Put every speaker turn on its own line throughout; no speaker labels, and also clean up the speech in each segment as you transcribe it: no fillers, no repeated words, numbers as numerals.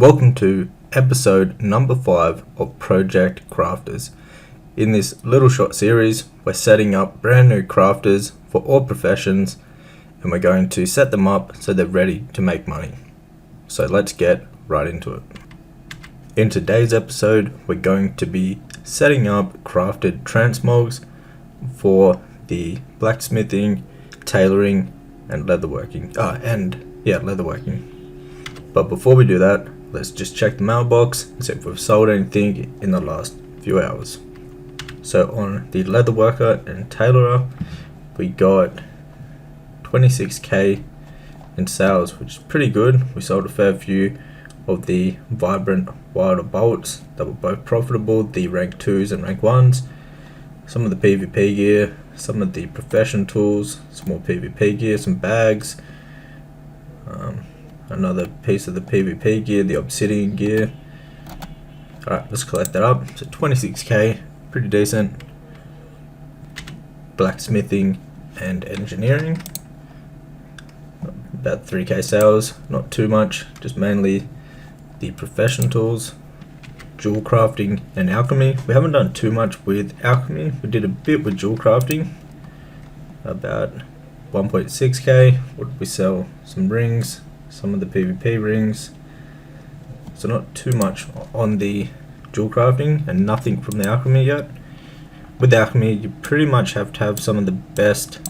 Welcome to episode number 5 of Project Crafters. In this little short series, we're setting up brand new crafters for all professions, and we're going to set them up so they're ready to make money. So let's get right into it. In today's episode, we're going to be setting up crafted transmogs for the blacksmithing, tailoring, and leatherworking. Leatherworking. But before we do that, let's just check the mailbox and see if we've sold anything in the last few hours. So on the leatherworker and tailorer, we got 26k in sales, which is pretty good. We sold a fair few of the vibrant wilder bolts that were both profitable, the rank 2s and rank 1s, some of the PvP gear, some of the profession tools, some more PvP gear, some bags, another piece of the PvP gear, the obsidian gear. Alright, let's collect that up. So 26k, pretty decent. Blacksmithing and engineering, about 3k sales, not too much, just mainly the profession tools. Jewel crafting and alchemy, we haven't done too much with alchemy. We did a bit with jewel crafting, about 1.6k. What did we sell? Some rings, some of the PvP rings, so not too much on the jewel crafting and nothing from the alchemy yet. With alchemy, you pretty much have to have some of the best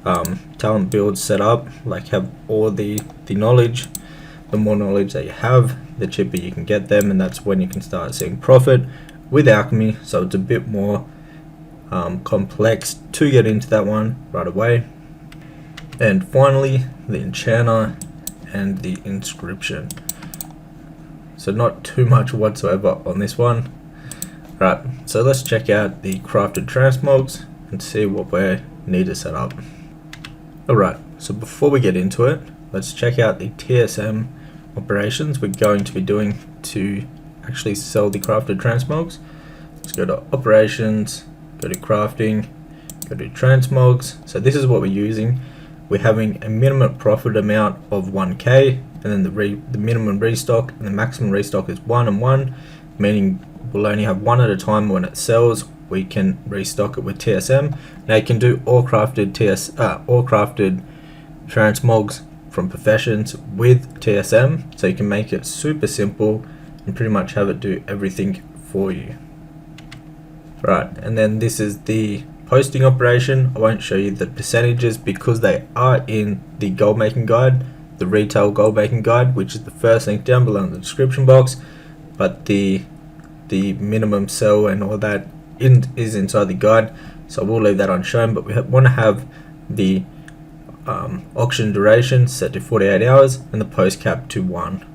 talent builds set up, like have all the knowledge. The more knowledge that you have, the cheaper you can get them, and that's when you can start seeing profit with alchemy. So it's a bit more complex to get into that one right away. And finally, the enchanter and the inscription. So not too much whatsoever on this one. Right, so let's check out the crafted transmogs and see what we need to set up. Alright, so before we get into it, let's check out the TSM operations we're going to be doing to actually sell the crafted transmogs. Let's go to operations, go to crafting, go to transmogs. So this is what we're using. We're having a minimum profit amount of 1k, and then the minimum restock and the maximum restock is 1 and 1, meaning we'll only have one at a time. When it sells, we can restock it with TSM. Now you can do all crafted transmogs from professions with TSM, so you can make it super simple and pretty much have it do everything for you. Right, and then this is the posting operation. I won't show you the percentages because they are in the gold making guide, the retail gold making guide, which is the first link down below in the description box. But the minimum sell and all that is inside the guide, so we'll leave that unshown. But we want to have the auction duration set to 48 hours and the post cap to 1.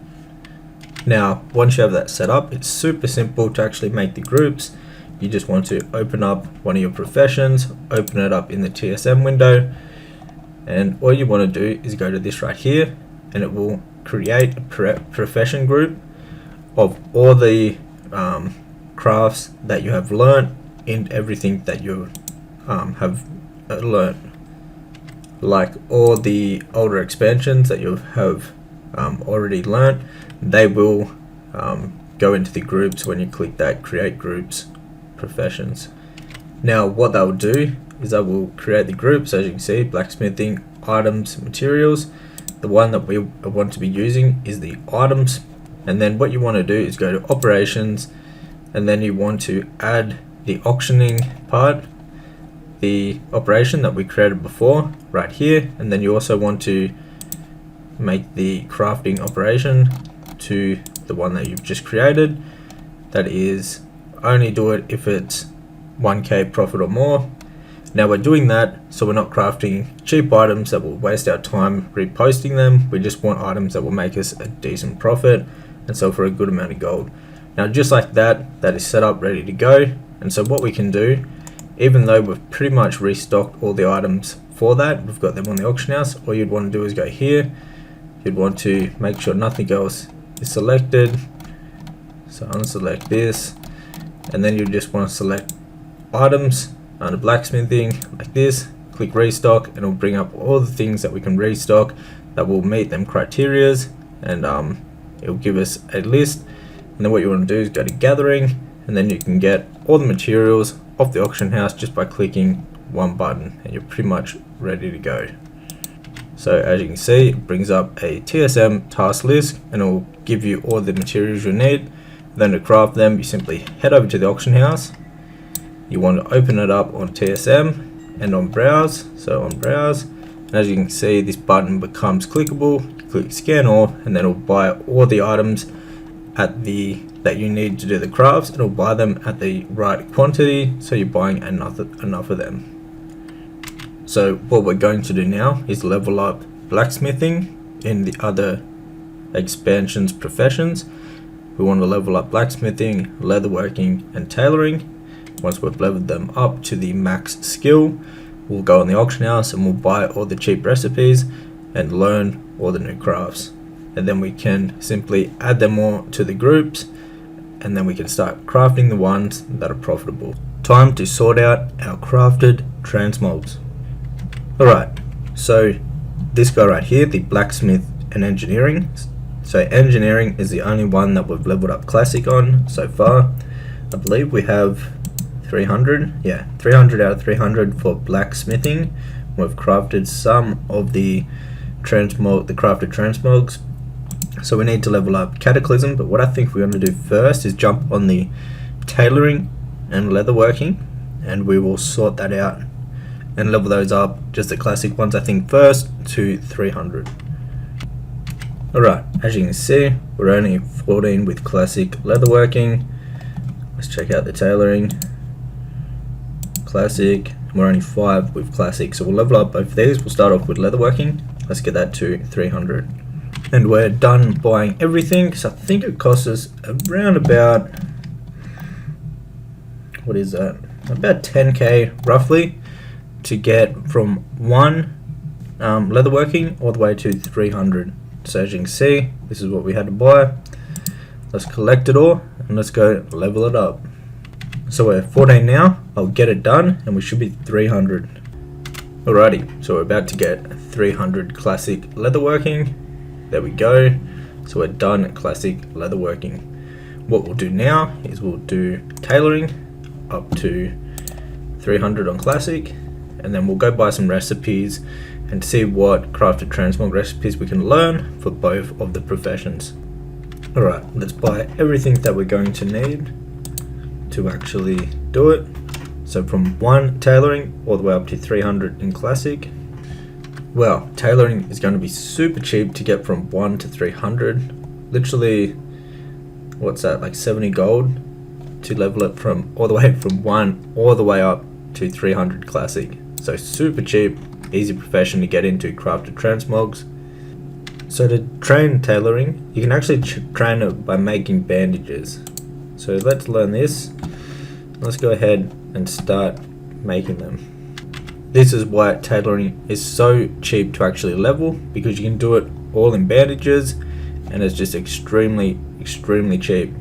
Now once you have that set up, it's super simple to actually make the groups. You just want to open up one of your professions, open it up in the TSM window, and all you want to do is go to this right here, and it will create a profession group of all the crafts that you have learned in everything that you have learned, like all the older expansions that you have already learned. They will go into the groups when you click that create groups professions. Now what that will do is that will create the groups. As you can see, blacksmithing, items, materials. The one that we want to be using is the items, and then what you want to do is go to operations, and then you want to add the auctioning part, the operation that we created before right here, and then you also want to make the crafting operation to the one that you've just created. That is, only do it if it's 1k profit or more. Now we're doing that so we're not crafting cheap items that will waste our time reposting them. We just want items that will make us a decent profit and sell for a good amount of gold. Now just like that, that is set up, ready to go. And so what we can do, even though we've pretty much restocked all the items for that, we've got them on the auction house, all you'd want to do is go here. You'd want to make sure nothing else is selected, so unselect this, and then you just want to select items under blacksmithing like this, click restock, and it'll bring up all the things that we can restock that will meet them criterias, and it will give us a list, and then what you want to do is go to gathering, and then you can get all the materials off the auction house just by clicking one button, and you're pretty much ready to go. So as you can see, it brings up a TSM task list, and it will give you all the materials you need. Then to craft them, you simply head over to the auction house. You want to open it up on TSM and on browse. So on browse, and as you can see, this button becomes clickable. You click scan all, and then it'll buy all the items that you need to do the crafts. It'll buy them at the right quantity, so you're buying enough of them. So what we're going to do now is level up blacksmithing in the other expansions professions. We want to level up blacksmithing, leatherworking and tailoring. Once we've leveled them up to the max skill, we'll go on the auction house and we'll buy all the cheap recipes and learn all the new crafts. And then we can simply add them all to the groups, and then we can start crafting the ones that are profitable. Time to sort out our crafted transmogs. Alright, so this guy right here, the blacksmith and engineering. So engineering is the only one that we've leveled up classic on so far. I believe we have 300, yeah, 300 out of 300 for blacksmithing. We've crafted some of the crafted transmogs. So we need to level up Cataclysm, but what I think we're going to do first is jump on the tailoring and leatherworking, and we will sort that out and level those up, just the classic ones I think first, to 300. Alright, as you can see, we're only 14 with classic leatherworking. Let's check out the tailoring. Classic, we're only 5 with classic, so we'll level up both of these. We'll start off with leatherworking. Let's get that to 300. And we're done buying everything, so I think it costs us around about, what is that? About 10k roughly to get from 1 leatherworking all the way to 300. So as you can see, this is what we had to buy. Let's collect it all and let's go level it up. So we're 14 now. I'll get it done and we should be 300. Alrighty, so we're about to get 300 classic leatherworking. There we go. So we're done at classic leatherworking. What we'll do now is we'll do tailoring up to 300 on classic, and then we'll go buy some recipes and see what crafted transmog recipes we can learn for both of the professions. Alright, let's buy everything that we're going to need to actually do it. So from 1 tailoring all the way up to 300 in classic. Well, tailoring is going to be super cheap to get from 1 to 300. Literally, what's that, like 70 gold to level it from all the way from 1 all the way up to 300 classic. So super cheap, easy profession to get into crafted transmogs. So to train tailoring, you can actually train it by making bandages. So let's learn this. Let's go ahead and start making them. This is why tailoring is so cheap to actually level, because you can do it all in bandages and it's just extremely cheap.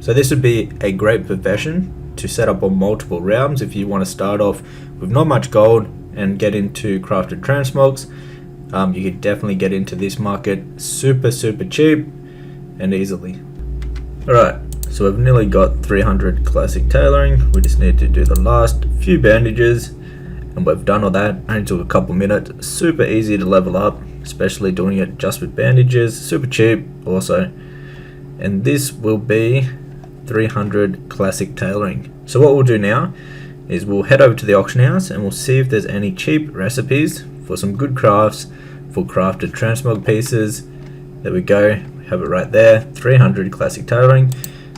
So this would be a great profession to set up on multiple realms if you want to start off with not much gold and get into crafted transmogs. You could definitely get into this market super cheap and easily. Alright, so we've nearly got 300 classic tailoring. We just need to do the last few bandages. And we've done all that, only took a couple minutes. Super easy to level up, especially doing it just with bandages. Super cheap also. And this will be 300 classic tailoring. So what we'll do now is we'll head over to the auction house and we'll see if there's any cheap recipes for some good crafts for crafted transmog pieces. There we go, we have it right there, 300 classic tailoring.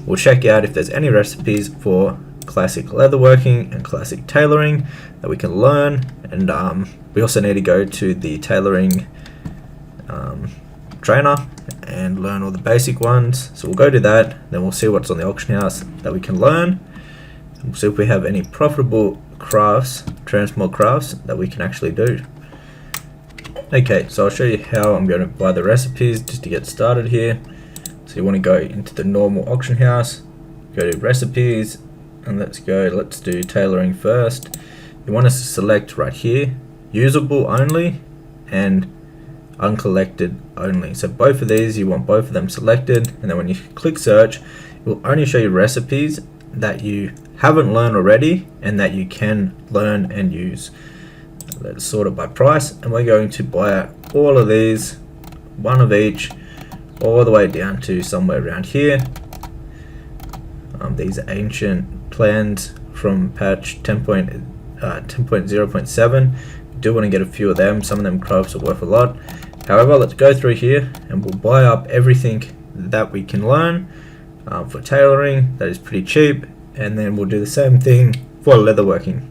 We'll check out if there's any recipes for classic leatherworking and classic tailoring that we can learn, and we also need to go to the tailoring trainer and learn all the basic ones. So we'll go to that, then we'll see what's on the auction house that we can learn. We'll see if we have any profitable crafts, transmog crafts that we can actually do. Okay, so I'll show you how I'm going to buy the recipes just to get started here. So you want to go into the normal auction house, go to recipes, and let's do tailoring first. You want us to select right here, usable only, and uncollected only. So both of these, you want both of them selected, and then when you click search, it will only show you recipes that you haven't learned already and that you can learn and use. Let's sort it by price, and we're going to buy all of these, one of each, all the way down to somewhere around here. These ancient plans from patch 10.0.7. You do want to get a few of them. Some of them crafts are worth a lot. However, let's go through here and we'll buy up everything that we can learn for tailoring. That is pretty cheap, and then we'll do the same thing for leatherworking.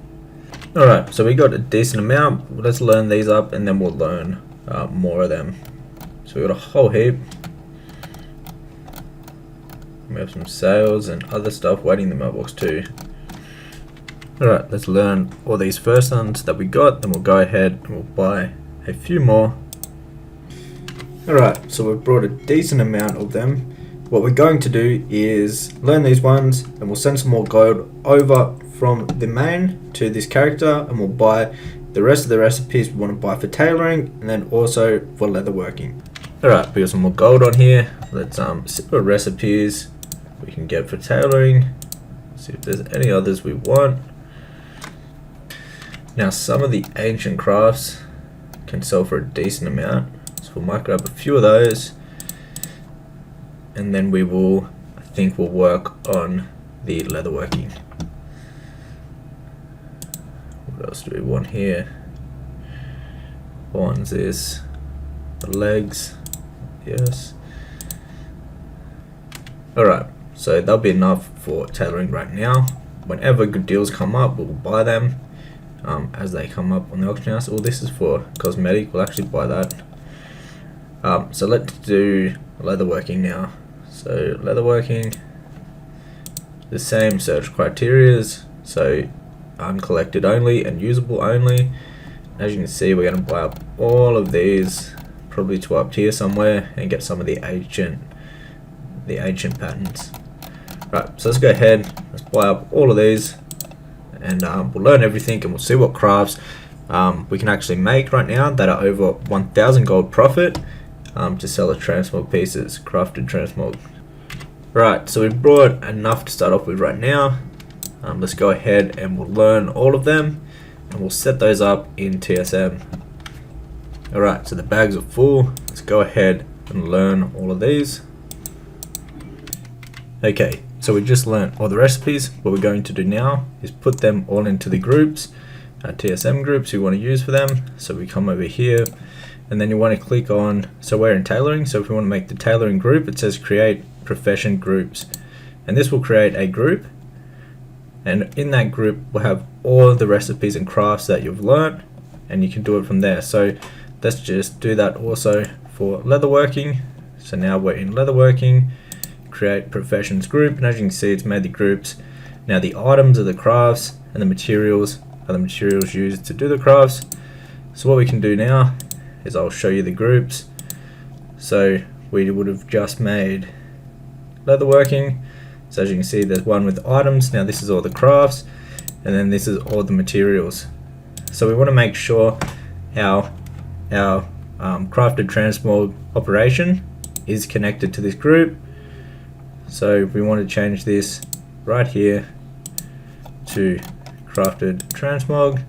Alright, so we got a decent amount. Let's learn these up and then we'll learn more of them. So we got a whole heap. We have some sales and other stuff waiting in the mailbox too. Alright, let's learn all these first ones that we got, then we'll go ahead and we'll buy a few more. Alright, so we've brought a decent amount of them. What we're going to do is learn these ones, and we'll send some more gold over from the main to this character, and we'll buy the rest of the recipes we want to buy for tailoring, and then also for leatherworking. Alright, we got some more gold on here. Let's see what recipes we can get for tailoring. See if there's any others we want. Now, some of the ancient crafts can sell for a decent amount, so we might grab a few of those, and then we will, I think we'll work on the leatherworking. What else do we want here? What one's this? The legs, yes. Alright, so that'll be enough for tailoring right now. Whenever good deals come up, we'll buy them as they come up on the auction house. Oh, this is for cosmetic, we'll actually buy that. So let's do leatherworking now. So leatherworking, the same search criterias, so uncollected only and usable only. As you can see, we're going to buy up all of these, probably to up here somewhere, and get some of the ancient patterns. Right, so let's go ahead, let's buy up all of these, and we'll learn everything, and we'll see what crafts we can actually make right now that are over 1,000 gold profit to sell as transmog pieces, crafted transmog. Right, so we've brought enough to start off with right now. Let's go ahead and we'll learn all of them, and we'll set those up in TSM. Alright, so the bags are full. Let's go ahead and learn all of these. Okay, so we just learned all the recipes. What we're going to do now is put them all into the groups, TSM groups we want to use for them. So we come over here, and then you want to click on, so we're in tailoring, so if we want to make the tailoring group, it says create profession groups, and this will create a group, and in that group we'll have all the recipes and crafts that you've learned, and you can do it from there. So let's just do that also for leatherworking. So now we're in leatherworking, create professions group, and as you can see, it's made the groups. Now the items are the crafts, and the materials are the materials used to do the crafts. So what we can do now is I'll show you the groups. So we would have just made leatherworking. So as you can see, there's one with items. Now this is all the crafts, and then this is all the materials. So we want to make sure our crafted transmog operation is connected to this group. So we want to change this right here to crafted transmog,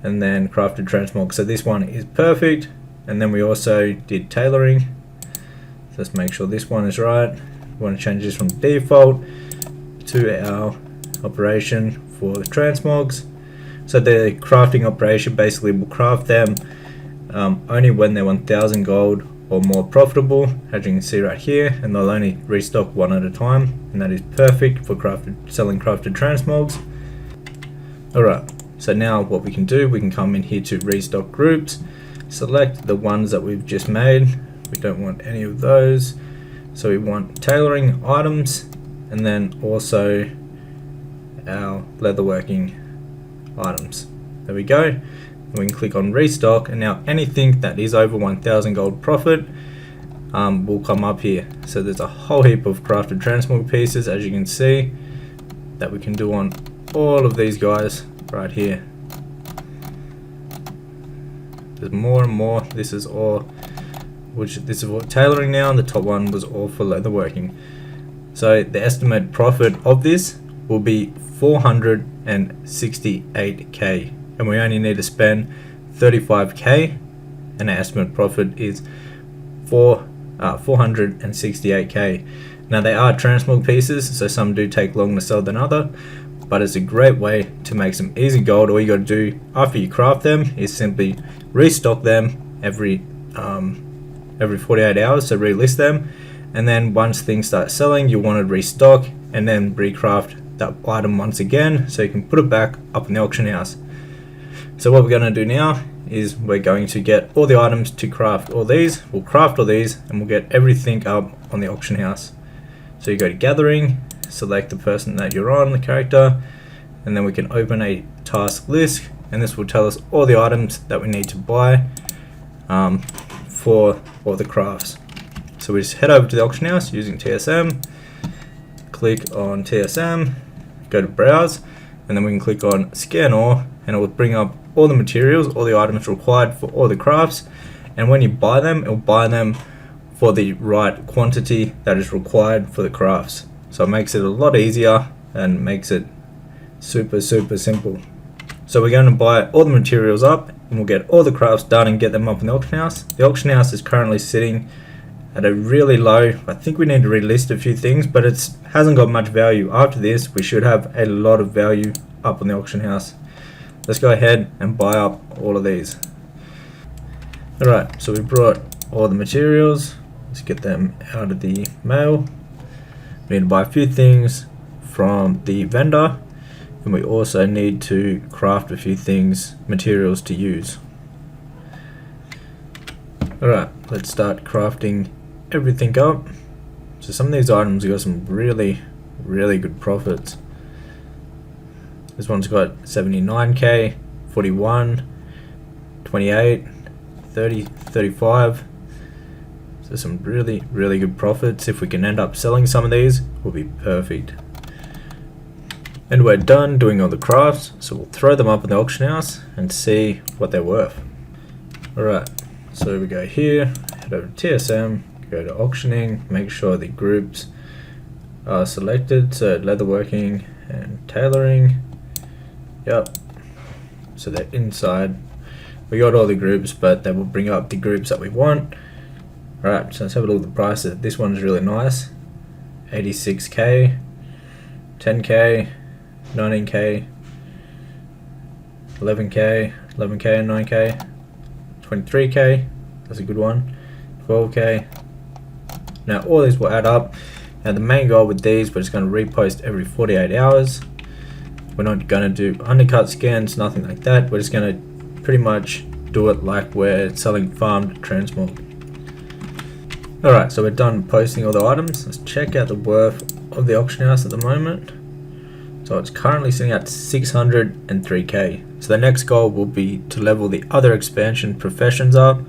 and then crafted transmog. So this one is perfect, and then we also did tailoring. So let's make sure this one is right. We want to change this from default to our operation for the transmogs. So the crafting operation basically will craft them only when they're 1,000 gold or more profitable, as you can see right here, and they'll only restock one at a time, and that is perfect for selling crafted transmogs. Alright, so now what we can do, we can come in here to restock groups, select the ones that we've just made. We don't want any of those, so we want tailoring items, and then also our leatherworking items. There we go. We can click on restock, and now anything that is over 1,000 gold profit will come up here. So there's a whole heap of crafted transmog pieces, as you can see, that we can do on all of these guys right here. There's more and more. This is all which this is for tailoring now, and the top one was all for leatherworking. So the estimated profit of this will be 468k, and we only need to spend 35k, and our estimated profit is 468k. Now they are transmog pieces, so some do take longer to sell than other, but it's a great way to make some easy gold. All you got to do after you craft them is simply restock them every 48 hours, so relist them, and then once things start selling, you want to restock and then recraft that item once again, so you can put it back up in the auction house. So what we're going to do now is we're going to get all the items to craft all these. We'll craft all these and we'll get everything up on the auction house. So you go to gathering, select the person that you're on, the character, and then we can open a task list, and this will tell us all the items that we need to buy for all the crafts. So we just head over to the auction house using TSM, click on TSM, go to browse, and then we can click on scan all, and it will bring up all the materials, all the items required for all the crafts, and when you buy them, it will buy them for the right quantity that is required for the crafts. So it makes it a lot easier and makes it super simple. So we're going to buy all the materials up, and we'll get all the crafts done and get them up in the auction house. The auction house is currently sitting at a really low. I think we need to relist a few things, but it hasn't got much value. After this, we should have a lot of value up on the auction house. Let's go ahead and buy up all of these. Alright, so we brought all the materials. Let's get them out of the mail. We need to buy a few things from the vendor, and we also need to craft a few things, materials to use. Alright, let's start crafting everything up. So some of these items have got some really good profits. This one's got 79k, 41, 28, 30, 35. So some really good profits. If we can end up selling some of these, will be perfect. And we're done doing all the crafts, so we'll throw them up in the auction house and see what they're worth. Alright, so we go here, head over to TSM, go to auctioning, make sure the groups are selected, so leatherworking and tailoring. Yep, so they're inside. We got all the groups, but they will bring up the groups that we want. Alright, so let's have a look at the prices. This one's really nice. 86k, 10k, 19k, 11k, 11k and 9k, 23k, that's a good one, 12k. Now all these will add up. Now the main goal with these, we're just going to repost every 48 hours. We're not going to do undercut scans, nothing like that. We're just going to pretty much do it like we're selling farmed transmog. Alright, so we're done posting all the items. Let's check out the worth of the auction house at the moment. So it's currently sitting at 603k. So the next goal will be to level the other expansion professions up,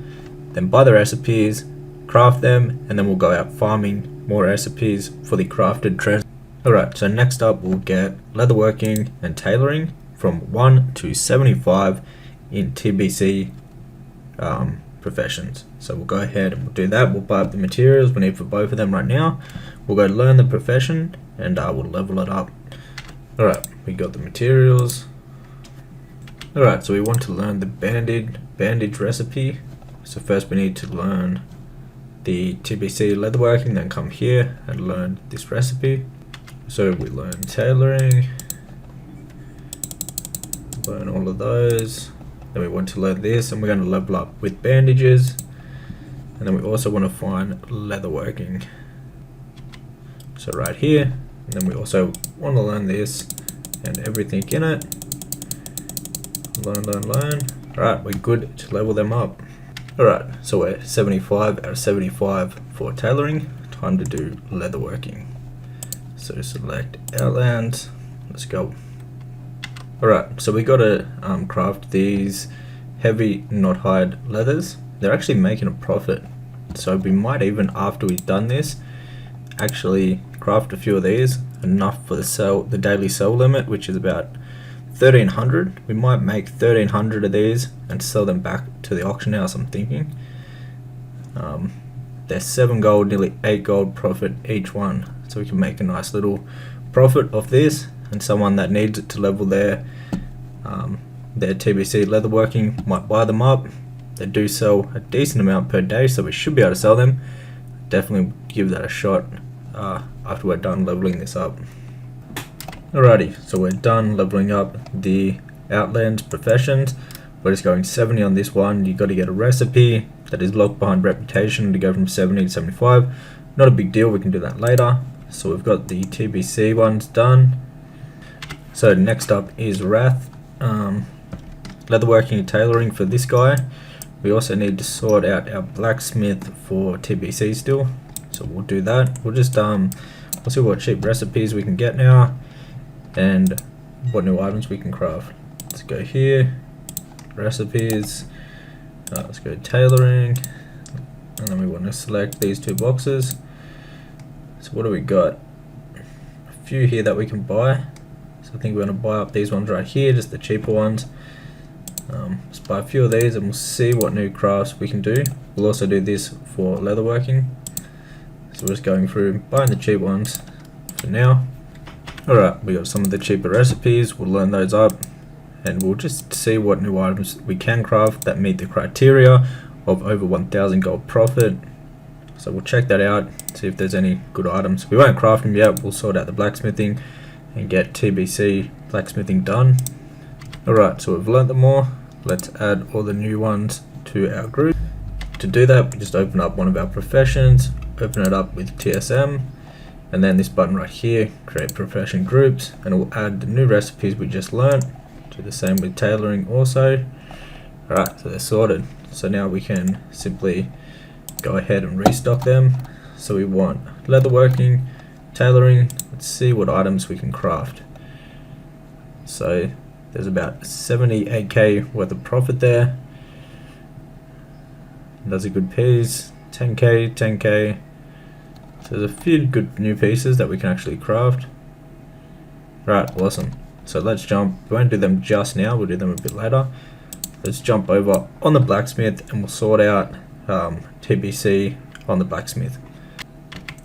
then buy the recipes, craft them, and then we'll go out farming more recipes for the crafted trans. Alright, so next up we'll get leatherworking and tailoring from 1 to 75 in TBC professions. So we'll go ahead and we'll do that. We'll buy up the materials we need for both of them right now. We'll go learn the profession and we'll level it up. Alright, we got the materials. Alright, so we want to learn the bandage recipe. So first we need to learn the TBC leatherworking, then come here and learn this recipe. So we learn tailoring, learn all of those. Then we want to learn this, and we're going to level up with bandages. And then we also want to find leatherworking. So right here, and then we also want to learn this and everything in it. Learn. Alright, we're good to level them up. Alright, so we're 75 out of 75 for tailoring. Time to do leatherworking. So select Outland. Let's go. Alright, so we gotta craft these heavy knot hide leathers. They're actually making a profit. So we might even, after we've done this, actually craft a few of these, enough for the daily sell limit, which is about 1300. We might make 1300 of these and sell them back to the auction house, I'm thinking. They're 7 gold, nearly 8 gold profit each one, so we can make a nice little profit off this. And someone that needs it to level their TBC leatherworking might buy them up. They do sell a decent amount per day, so we should be able to sell them. Definitely give that a shot after we're done leveling this up. Alrighty, so we're done leveling up the Outland professions. We're just going 70 on this one. You got to get a recipe that is locked behind reputation to go from 70 to 75. Not a big deal, we can do that later. So we've got the TBC ones done. So next up is Wrath, leatherworking and tailoring for this guy. We also need to sort out our blacksmith for TBC still, so we'll do that. We'll just we'll see what cheap recipes we can get now and what new items we can craft. Let's go here, recipes, let's go tailoring, and then we want to select these 2 boxes. So what do we got? A few here that we can buy. So I think we're going to buy up these ones right here, just the cheaper ones. Let's buy a few of these and we'll see what new crafts we can do. We'll also do this for leatherworking. So we're just going through buying the cheap ones for now. Alright, we got some of the cheaper recipes, we'll learn those up and we'll just see what new items we can craft that meet the criteria of over 1000 gold profit. So we'll check that out, see if there's any good items. We won't craft them yet, we'll sort out the blacksmithing and get TBC blacksmithing done. Alright, so we've learnt them all. Let's add all the new ones to our group. To do that, we just open up one of our professions, open it up with TSM, and then this button right here, create profession groups, and we'll add the new recipes we just learnt. Do the same with tailoring also. Alright, so they're sorted. So now we can simply go ahead and restock them. So we want leatherworking, tailoring. Let's see what items we can craft. So there's about 78k worth of profit there. Those are good piece. 10k, 10k. So there's a few good new pieces that we can actually craft. Right, awesome. So let's jump. We won't do them just now, we'll do them a bit later. Let's jump over on the blacksmith and we'll sort out TBC on the blacksmith.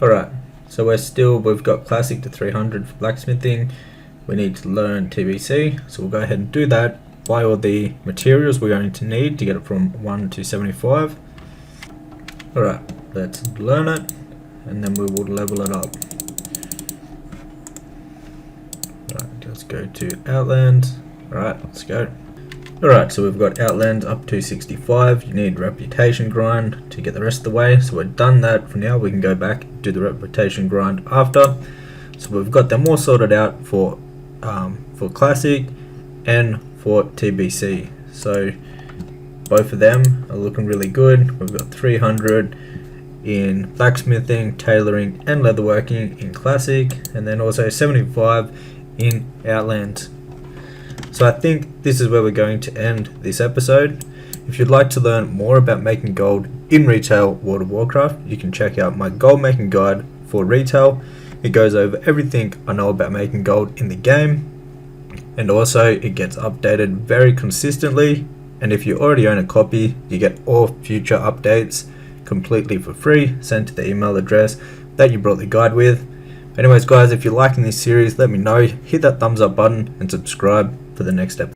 Alright, so we've got classic to 300 for blacksmithing. We need to learn TBC, so we'll go ahead and do that. Buy all the materials we're going to need to get it from 1 to 75. Alright, let's learn it and then we will level it up. Alright, let's go to Outland. Alright, let's go. Alright, so we've got Outland up to 65. You need reputation grind to get the rest of the way. So we've done that for now. We can go back and do the reputation grind after. So we've got them all sorted out for classic and for TBC. So both of them are looking really good. We've got 300 in blacksmithing, tailoring and leatherworking in classic, and then also 75 in Outland. So I think this is where we're going to end this episode. If you'd like to learn more about making gold in retail World of Warcraft, you can check out my gold making guide for retail. It goes over everything I know about making gold in the game, and also it gets updated very consistently. And if you already own a copy, you get all future updates completely for free, sent to the email address that you brought the guide with. Anyways guys, if you're liking this series, let me know, hit that thumbs up button and subscribe for the next episode.